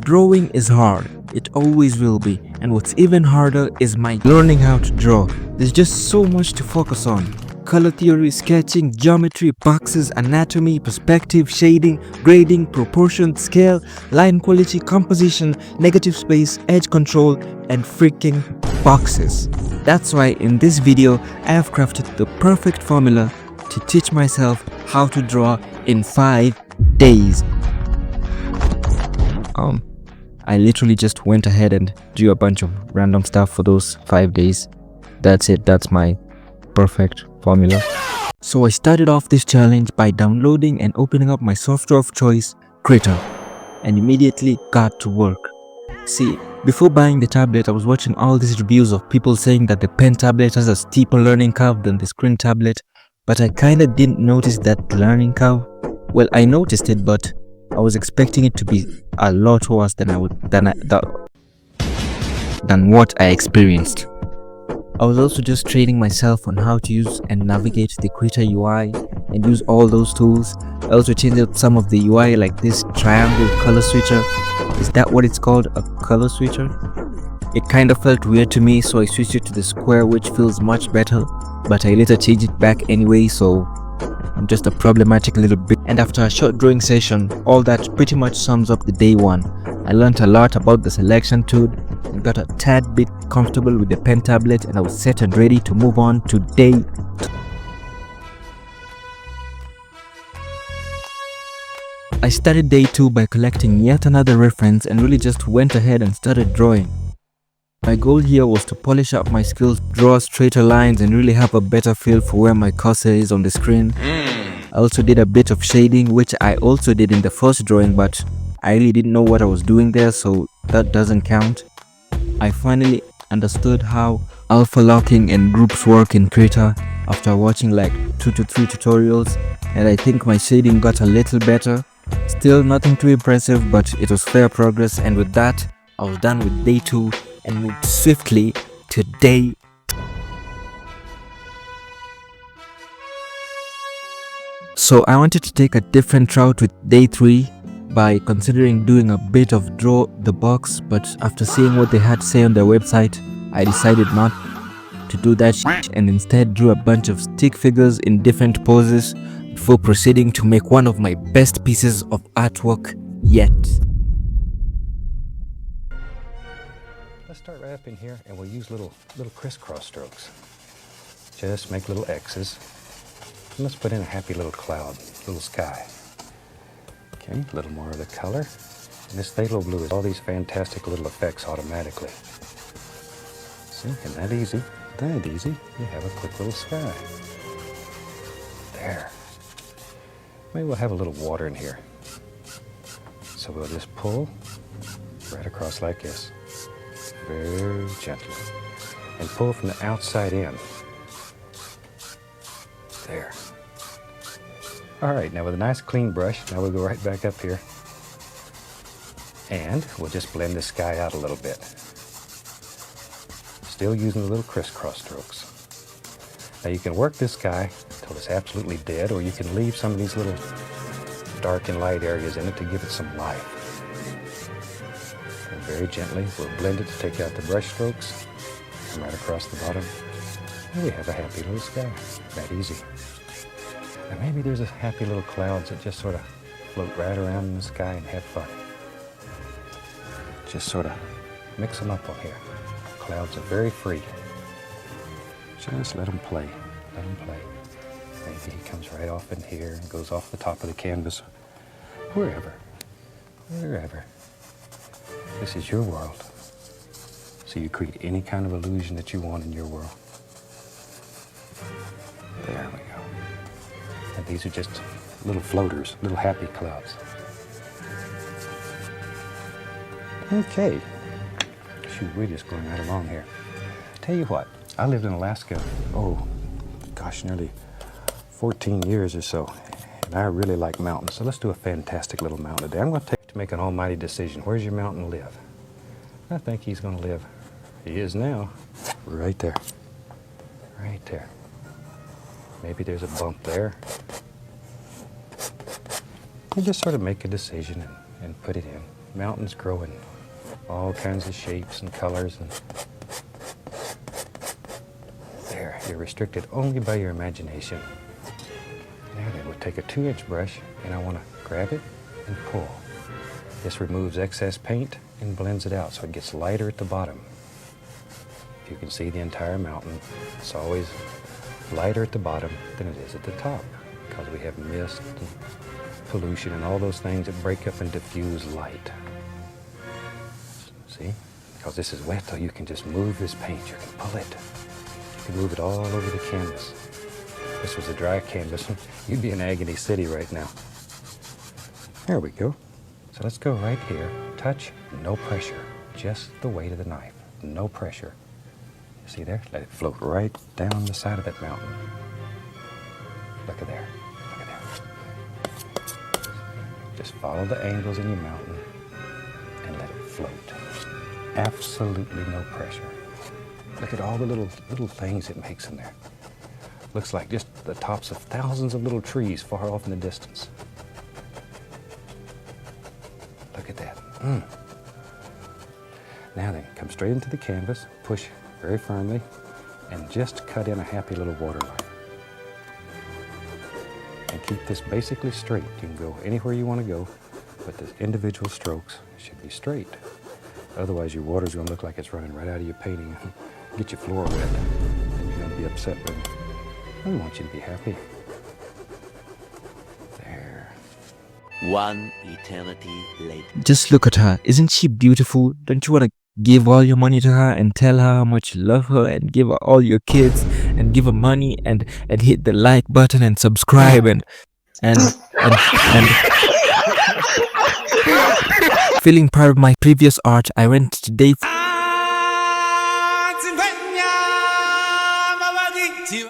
Drawing is hard, it always will be, and what's even harder is my learning how to draw. There's just so much to focus on. Color theory, sketching, geometry, boxes, anatomy, perspective, shading, grading, proportion, scale, line quality, composition, negative space, edge control, and freaking boxes. That's why in this video, I have crafted the perfect formula to teach myself how to draw in 5 days. I literally just went ahead and drew a bunch of random stuff for those 5 days. That's it, that's my perfect formula. So I started off this challenge by downloading and opening up my software of choice, Krita, and immediately got to work. See, before buying the tablet, I was watching all these reviews of people saying that the pen tablet has a steeper learning curve than the screen tablet, but I kinda didn't notice that learning curve. Well, I noticed it, but I was expecting it to be a lot worse than what I experienced. I was also just training myself on how to use and navigate the Krita UI and use all those tools. I also changed out some of the UI, like this triangle color switcher. Is that what it's called? A color switcher? It kind of felt weird to me, so I switched it to the square, which feels much better, but I later changed it back anyway, so I'm just a problematic little bit. And after a short drawing session, all that pretty much sums up the day one. I learned a lot about the selection tool and got a tad bit comfortable with the pen tablet, and I was set and ready to move on to day 2. I started day 2 by collecting yet another reference and really just went ahead and started drawing. My goal here was to polish up my skills, draw straighter lines, and really have a better feel for where my cursor is on the screen. I also did a bit of shading, which I also did in the first drawing, but I really didn't know what I was doing there, so that doesn't count. I finally understood how alpha locking and groups work in Krita after watching like 2 to 3 tutorials, and I think my shading got a little better. Still nothing too impressive, but it was fair progress, and with that, I was done with day 2 and moved swiftly to day 3. So I wanted to take a different route with day 3 by considering doing a bit of draw the box, but after seeing what they had to say on their website, I decided not to do that shit and instead drew a bunch of stick figures in different poses before proceeding to make one of my best pieces of artwork yet. Let's start right up in here, and we'll use little crisscross strokes. Just make little X's. And let's put in a happy little cloud, little sky. Okay, a little more of the color. And this phthalo blue is all these fantastic little effects automatically. See, isn't that easy? That easy. You have a quick little sky. There. Maybe we'll have a little water in here. So we'll just pull right across like this. Very gently. And pull from the outside in. There. All right, now with a nice clean brush, now we'll go right back up here. And we'll just blend this sky out a little bit. Still using the little crisscross strokes. Now you can work this sky until it's absolutely dead, or you can leave some of these little dark and light areas in it to give it some life. And very gently, we'll blend it to take out the brush strokes. Come right across the bottom. And we have a happy little sky. That easy. And maybe there's a happy little clouds that just sort of float right around in the sky and have fun. Just sort of mix them up on here. Clouds are very free. Just let them play. Let them play. Maybe he comes right off in here and goes off the top of the canvas. Wherever. Wherever. This is your world. So you create any kind of illusion that you want in your world. There we go. And these are just little floaters, little happy clouds. Okay. Shoot, we're just going right along here. Tell you what, I lived in Alaska, gosh, nearly 14 years or so. And I really like mountains, so let's do a fantastic little mountain today. I'm going to make an almighty decision. Where's your mountain live? I think he's going to live. He is now. Right there. Right there. Maybe there's a bump there. And just sort of make a decision and put it in. mountains growing all kinds of shapes and colors. And there, you're restricted only by your imagination. Now then, we'll take a 2-inch brush, and I want to grab it and pull. This removes excess paint and blends it out so it gets lighter at the bottom. You can see the entire mountain. It's always lighter at the bottom than it is at the top because we have mist and pollution and all those things that break up and diffuse light. See? Because this is wet, though, you can just move this paint. You can pull it. You can move it all over the canvas. If this was a dry canvas, you'd be in Agony City right now. There we go. So let's go right here. Touch, no pressure. Just the weight of the knife. No pressure. See there? Let it float right down the side of that mountain. Look at there. Look at there. Just follow the angles in your mountain and let it float. Absolutely no pressure. Look at all the little things it makes in there. Looks like just the tops of thousands of little trees far off in the distance. Look at that. Now then, come straight into the canvas, push very firmly, and just cut in a happy little waterline. And keep this basically straight. You can go anywhere you want to go, but the individual strokes should be straight. Otherwise, your water's going to look like it's running right out of your painting. Get your floor wet, and you're going to be upset with me. We want you to be happy. There. One eternity later. Just look at her. Isn't she beautiful? Don't you want to give all your money to her and tell her how much you love her and give her all your kids and give her money and hit the like button and subscribe and feeling proud of my previous art, I went today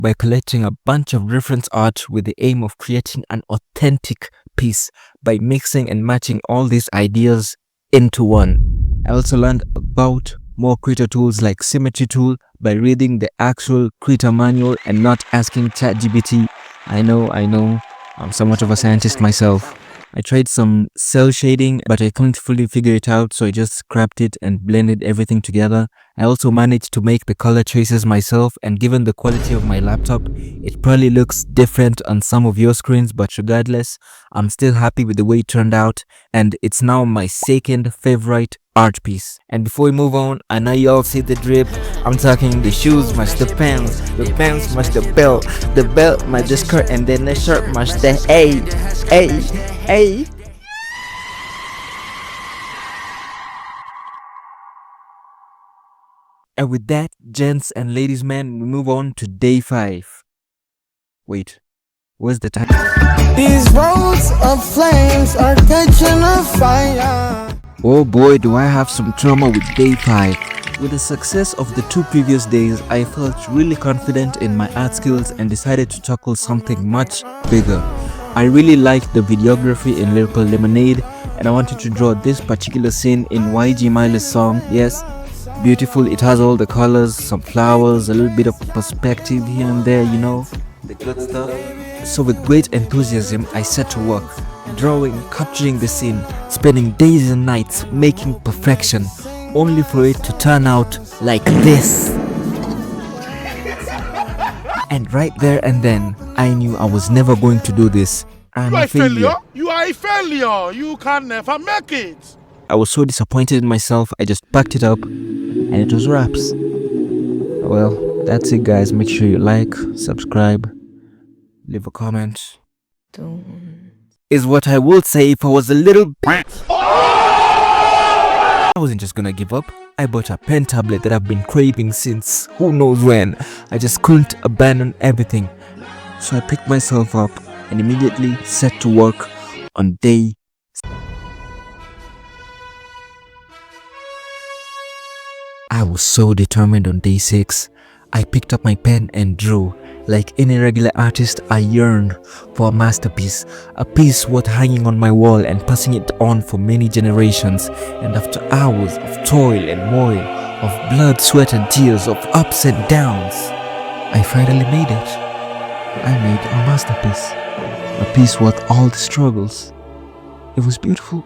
by collecting a bunch of reference art with the aim of creating an authentic piece by mixing and matching all these ideas into one. I also learned about more Krita tools like Symmetry Tool by reading the actual Krita manual and not asking ChatGPT. I know, I'm somewhat of a scientist myself. I tried some cell shading, but I couldn't fully figure it out, so I just scrapped it and blended everything together. I also managed to make the color choices myself, and given the quality of my laptop, it probably looks different on some of your screens, but regardless, I'm still happy with the way it turned out, and it's now my second favorite art piece. And before we move on, I know you all see the drip. I'm talking the shoes match the pants match the belt match the skirt, and then the shirt match the hey. And with that, gents and ladies, man, we move on to day 5. Wait, where's the time? These roads of flames are catching a fire. Oh boy, do I have some trauma with day 5. With the success of the 2 previous days, I felt really confident in my art skills and decided to tackle something much bigger. I really liked the videography in Lyrical Lemonade, and I wanted to draw this particular scene in YG Mile's song. Yes, beautiful, it has all the colors, some flowers, a little bit of perspective here and there, you know, the good stuff. So with great enthusiasm, I set to work, drawing, capturing the scene, spending days and nights making perfection, only for it to turn out like this. And right there and then, I knew I was never going to do this. I'm a failure. You are a failure. You can never make it. I was so disappointed in myself, I just packed it up and it was wraps. Well, that's it guys. Make sure you like, subscribe, leave a comment. Is what I would say if I was a little... I wasn't just gonna give up. I bought a pen tablet that I've been craving since who knows when. I just couldn't abandon everything. So I picked myself up and immediately set to work on day. I was so determined on day 6. I picked up my pen and drew. Like any regular artist, I yearned for a masterpiece, a piece worth hanging on my wall and passing it on for many generations. And after hours of toil and moil, of blood, sweat and tears, of ups and downs, I finally made it. I made a masterpiece, a piece worth all the struggles. It was beautiful.